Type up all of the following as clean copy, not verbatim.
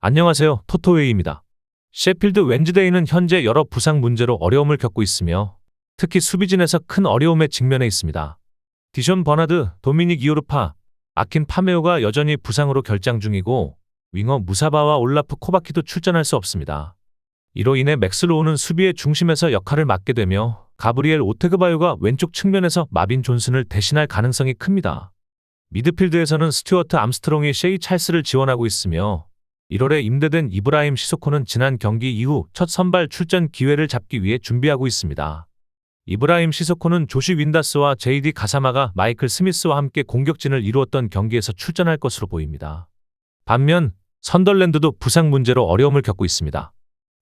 안녕하세요. 토토웨이입니다. 셰필드 웬즈데이는 현재 여러 부상 문제로 어려움을 겪고 있으며 특히 수비진에서 큰 어려움에 직면해 있습니다. 디션 버나드, 도미닉 이오르파, 아킨 파메오가 여전히 부상으로 결장 중이고 윙어 무사바와 올라프 코바키도 출전할 수 없습니다. 이로 인해 맥스 로우는 수비의 중심에서 역할을 맡게 되며 가브리엘 오테그바요가 왼쪽 측면에서 마빈 존슨을 대신할 가능성이 큽니다. 미드필드에서는 스튜어트 암스트롱이 셰이 찰스를 지원하고 있으며 1월에 임대된 이브라임 시소코는 지난 경기 이후 첫 선발 출전 기회를 잡기 위해 준비하고 있습니다. 이브라임 시소코는 조시 윈다스와 JD 가사마가 마이클 스미스와 함께 공격진을 이루었던 경기에서 출전할 것으로 보입니다. 반면 선덜랜드도 부상 문제로 어려움을 겪고 있습니다.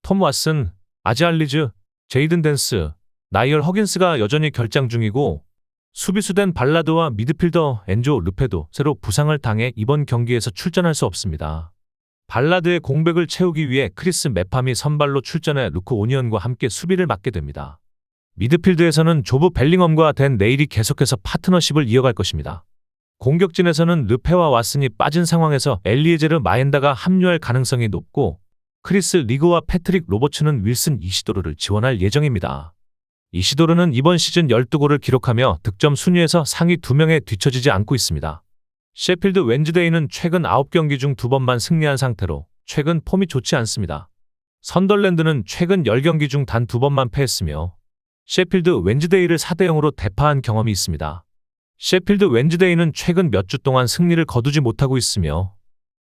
톰 왓슨, 아지알리즈, 제이든 댄스, 나이얼 허긴스가 여전히 결장 중이고 수비수된 발라드와 미드필더 엔조 르페도 새로 부상을 당해 이번 경기에서 출전할 수 없습니다. 발라드의 공백을 채우기 위해 크리스 메팜이 선발로 출전해 루크 오니언과 함께 수비를 맡게 됩니다. 미드필드에서는 조브 벨링엄과 댄 네일이 계속해서 파트너십을 이어갈 것입니다. 공격진에서는 르페와 왓슨이 빠진 상황에서 엘리에제르 마엔다가 합류할 가능성이 높고 크리스 리그와 패트릭 로버츠는 윌슨 이시도르를 지원할 예정입니다. 이시도르는 이번 시즌 12골을 기록하며 득점 순위에서 상위 2명에 뒤처지지 않고 있습니다. 셰필드 웬즈데이는 최근 9경기 중 2번만 승리한 상태로 최근 폼이 좋지 않습니다. 선덜랜드는 최근 10경기 중 단 2번만 패했으며 셰필드 웬즈데이를 4대0으로 대파한 경험이 있습니다. 셰필드 웬즈데이는 최근 몇 주 동안 승리를 거두지 못하고 있으며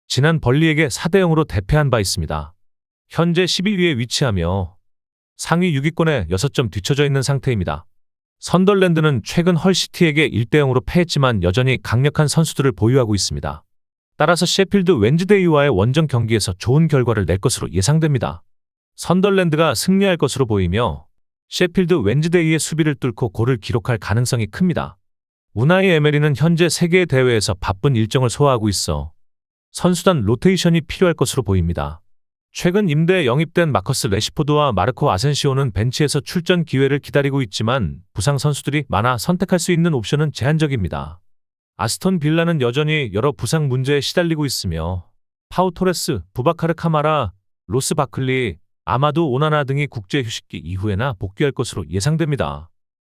지난 벌리에게 4대0으로 대패한 바 있습니다. 현재 12위에 위치하며 상위 6위권에 6점 뒤처져 있는 상태입니다. 선덜랜드는 최근 헐시티에게 1대0으로 패했지만 여전히 강력한 선수들을 보유하고 있습니다. 따라서 셰필드 웬즈데이와의 원정 경기에서 좋은 결과를 낼 것으로 예상됩니다. 선덜랜드가 승리할 것으로 보이며 셰필드 웬즈데이의 수비를 뚫고 골을 기록할 가능성이 큽니다. 우나이 에메리는 현재 세계 대회에서 바쁜 일정을 소화하고 있어 선수단 로테이션이 필요할 것으로 보입니다. 최근 임대에 영입된 마커스 레시포드와 마르코 아센시오는 벤치에서 출전 기회를 기다리고 있지만 부상 선수들이 많아 선택할 수 있는 옵션은 제한적입니다. 아스톤 빌라는 여전히 여러 부상 문제에 시달리고 있으며 파우 토레스, 부바카르 카마라, 로스 바클리, 아마도 오나나 등이 국제 휴식기 이후에나 복귀할 것으로 예상됩니다.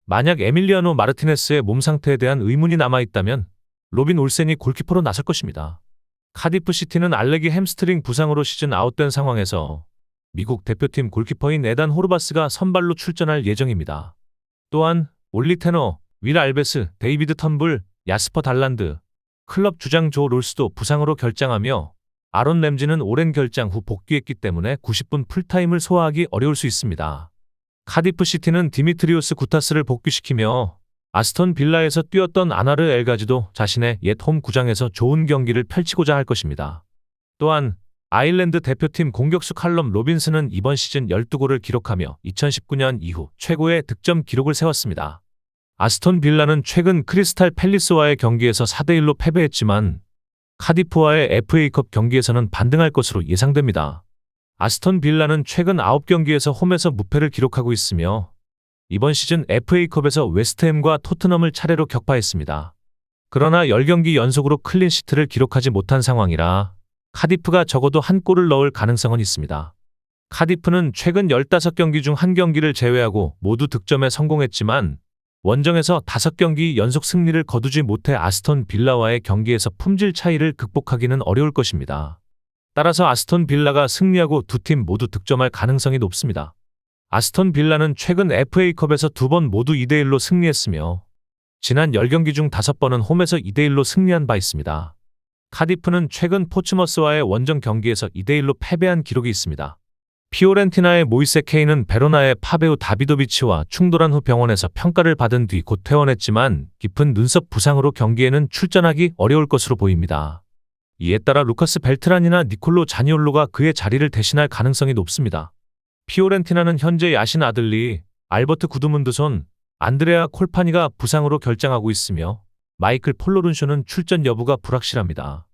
만약 에밀리아노 마르티네스의 몸 상태에 대한 의문이 남아있다면 로빈 올센이 골키퍼로 나설 것입니다. 카디프 시티는 알레기 햄스트링 부상으로 시즌 아웃된 상황에서 미국 대표팀 골키퍼인 에단 호르바스가 선발로 출전할 예정입니다. 또한 올리 테너, 윌 알베스, 데이비드 턴불, 야스퍼 달란드, 클럽 주장 조 롤스도 부상으로 결장하며 아론 램지는 오랜 결장 후 복귀했기 때문에 90분 풀타임을 소화하기 어려울 수 있습니다. 카디프 시티는 디미트리오스 구타스를 복귀시키며 아스톤 빌라에서 뛰었던 아나르 엘가지도 자신의 옛 홈 구장에서 좋은 경기를 펼치고자 할 것입니다. 또한 아일랜드 대표팀 공격수 칼럼 로빈스는 이번 시즌 12골을 기록하며 2019년 이후 최고의 득점 기록을 세웠습니다. 아스톤 빌라는 최근 크리스탈 팰리스와의 경기에서 4대1로 패배했지만 카디프와의 FA컵 경기에서는 반등할 것으로 예상됩니다. 아스톤 빌라는 최근 9경기에서 홈에서 무패를 기록하고 있으며 이번 시즌 FA컵에서 웨스트햄과 토트넘을 차례로 격파했습니다. 그러나 10경기 연속으로 클린시트를 기록하지 못한 상황이라 카디프가 적어도 한 골을 넣을 가능성은 있습니다. 카디프는 최근 15경기 중 1경기를 제외하고 모두 득점에 성공했지만 원정에서 5경기 연속 승리를 거두지 못해 아스톤 빌라와의 경기에서 품질 차이를 극복하기는 어려울 것입니다. 따라서 아스톤 빌라가 승리하고 두 팀 모두 득점할 가능성이 높습니다. 아스톤 빌라는 최근 FA컵에서 2번 모두 2대1로 승리했으며 지난 10경기 중 5번은 홈에서 2대1로 승리한 바 있습니다. 카디프는 최근 포츠머스와의 원정 경기에서 2대1로 패배한 기록이 있습니다. 피오렌티나의 모이세 케인은 베로나의 파베우 다비도비치와 충돌한 후 병원에서 평가를 받은 뒤 곧 퇴원했지만 깊은 눈썹 부상으로 경기에는 출전하기 어려울 것으로 보입니다. 이에 따라 루카스 벨트란이나 니콜로 자니올로가 그의 자리를 대신할 가능성이 높습니다. 피오렌티나는 현재 야신 아들리, 알버트 구드문드손, 안드레아 콜파니가 부상으로 결장하고 있으며 마이클 폴로룬쇼는 출전 여부가 불확실합니다.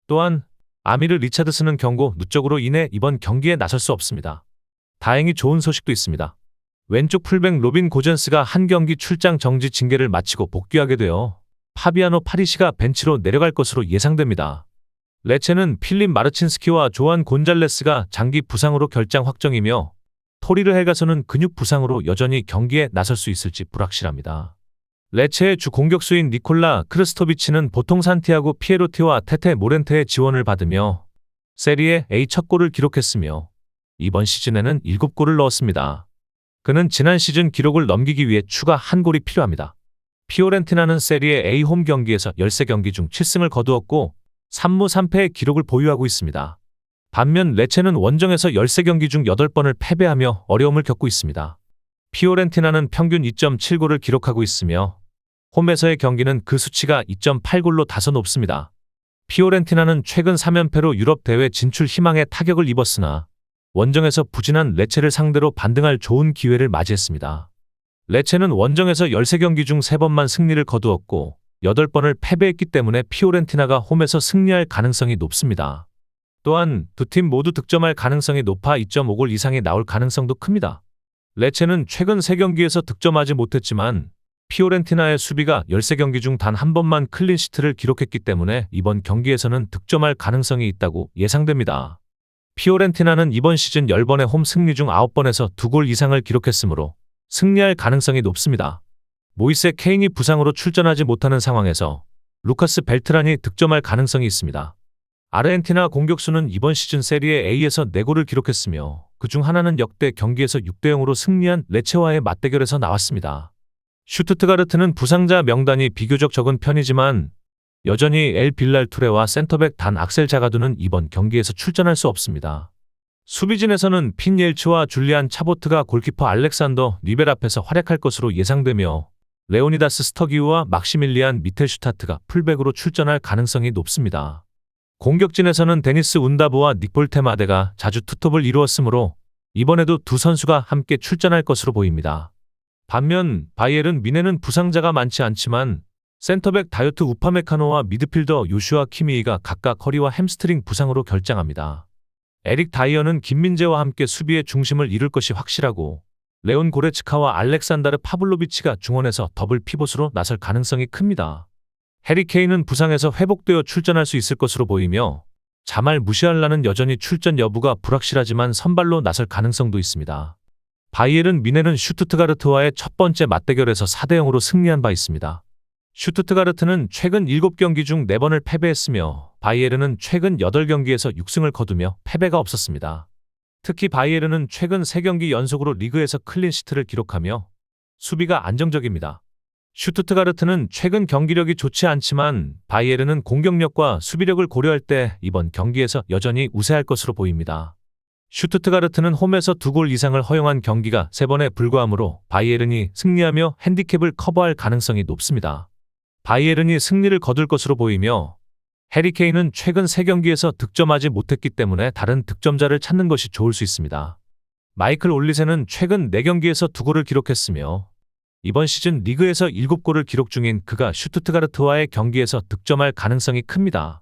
또한 아미르 리차드스는 경고 누적으로 인해 이번 경기에 나설 수 없습니다. 다행히 좋은 소식도 있습니다. 왼쪽 풀백 로빈 고젠스가 한 경기 출장 정지 징계를 마치고 복귀하게 되어 파비아노 파리시가 벤치로 내려갈 것으로 예상됩니다. 레체는 필립 마르친스키와 조안 곤잘레스가 장기 부상으로 결장 확정이며 토리르 헬가소는 근육 부상으로 여전히 경기에 나설 수 있을지 불확실합니다. 레체의 주 공격수인 니콜라 크르스토비치는 보통 산티아고 피에로티와 테테 모렌테의 지원을 받으며 세리에 A 첫 골을 기록했으며 이번 시즌에는 7골을 넣었습니다. 그는 지난 시즌 기록을 넘기기 위해 추가 한 골이 필요합니다. 피오렌티나는 세리에 A 홈 경기에서 13경기 중 7승을 거두었고 3무 3패의 기록을 보유하고 있습니다. 반면 레체는 원정에서 13경기 중 8번을 패배하며 어려움을 겪고 있습니다. 피오렌티나는 평균 2.7골을 기록하고 있으며 홈에서의 경기는 그 수치가 2.8골로 다소 높습니다. 피오렌티나는 최근 3연패로 유럽 대회 진출 희망에 타격을 입었으나 원정에서 부진한 레체를 상대로 반등할 좋은 기회를 맞이했습니다. 레체는 원정에서 13경기 중 3번만 승리를 거두었고 8번을 패배했기 때문에 피오렌티나가 홈에서 승리할 가능성이 높습니다. 또한 두 팀 모두 득점할 가능성이 높아 2.5골 이상이 나올 가능성도 큽니다. 레체는 최근 3경기에서 득점하지 못했지만 피오렌티나의 수비가 13경기 중 단 한 번만 클린시트를 기록했기 때문에 이번 경기에서는 득점할 가능성이 있다고 예상됩니다. 피오렌티나는 이번 시즌 10번의 홈 승리 중 9번에서 2골 이상을 기록했으므로 승리할 가능성이 높습니다. 모이세 케인이 부상으로 출전하지 못하는 상황에서 루카스 벨트란이 득점할 가능성이 있습니다. 아르헨티나 공격수는 이번 시즌 세리에 A에서 4골을 기록했으며 그중 하나는 역대 경기에서 6대0으로 승리한 레체와의 맞대결에서 나왔습니다. 슈투트가르트는 부상자 명단이 비교적 적은 편이지만 여전히 엘 빌랄 투레와 센터백 단 악셀 자가두는 이번 경기에서 출전할 수 없습니다. 수비진에서는 핀 옐츠와 줄리안 차보트가 골키퍼 알렉산더 리벨 앞에서 활약할 것으로 예상되며 레오니다스 스터기우와 막시밀리안 미텔슈타트가 풀백으로 출전할 가능성이 높습니다. 공격진에서는 데니스 운다브와 닉볼테마데가 자주 투톱을 이루었으므로 이번에도 두 선수가 함께 출전할 것으로 보입니다. 반면 바이에른 미네는 부상자가 많지 않지만 센터백 다요트 우파메카노와 미드필더 요슈아 키미이가 각각 허리와 햄스트링 부상으로 결장합니다. 에릭 다이어는 김민재와 함께 수비의 중심을 이룰 것이 확실하고 레온 고레츠카와 알렉산다르 파블로비치가 중원에서 더블 피봇으로 나설 가능성이 큽니다. 해리 케인은 부상에서 회복되어 출전할 수 있을 것으로 보이며 자말 무시알라는 여전히 출전 여부가 불확실하지만 선발로 나설 가능성도 있습니다. 바이에른 미네는 슈투트가르트와의 첫 번째 맞대결에서 4대0으로 승리한 바 있습니다. 슈투트가르트는 최근 7경기 중 4번을 패배했으며 바이에른은 최근 8경기에서 6승을 거두며 패배가 없었습니다. 특히 바이에른은 최근 3경기 연속으로 리그에서 클린시트를 기록하며 수비가 안정적입니다. 슈투트가르트는 최근 경기력이 좋지 않지만 바이에른은 공격력과 수비력을 고려할 때 이번 경기에서 여전히 우세할 것으로 보입니다. 슈투트가르트는 홈에서 2골 이상을 허용한 경기가 3번에 불과하므로 바이에른이 승리하며 핸디캡을 커버할 가능성이 높습니다. 바이에른이 승리를 거둘 것으로 보이며 해리 케인은 최근 3경기에서 득점하지 못했기 때문에 다른 득점자를 찾는 것이 좋을 수 있습니다. 마이클 올리세는 최근 4경기에서 2골을 기록했으며 이번 시즌 리그에서 7골을 기록 중인 그가 슈투트가르트와의 경기에서 득점할 가능성이 큽니다.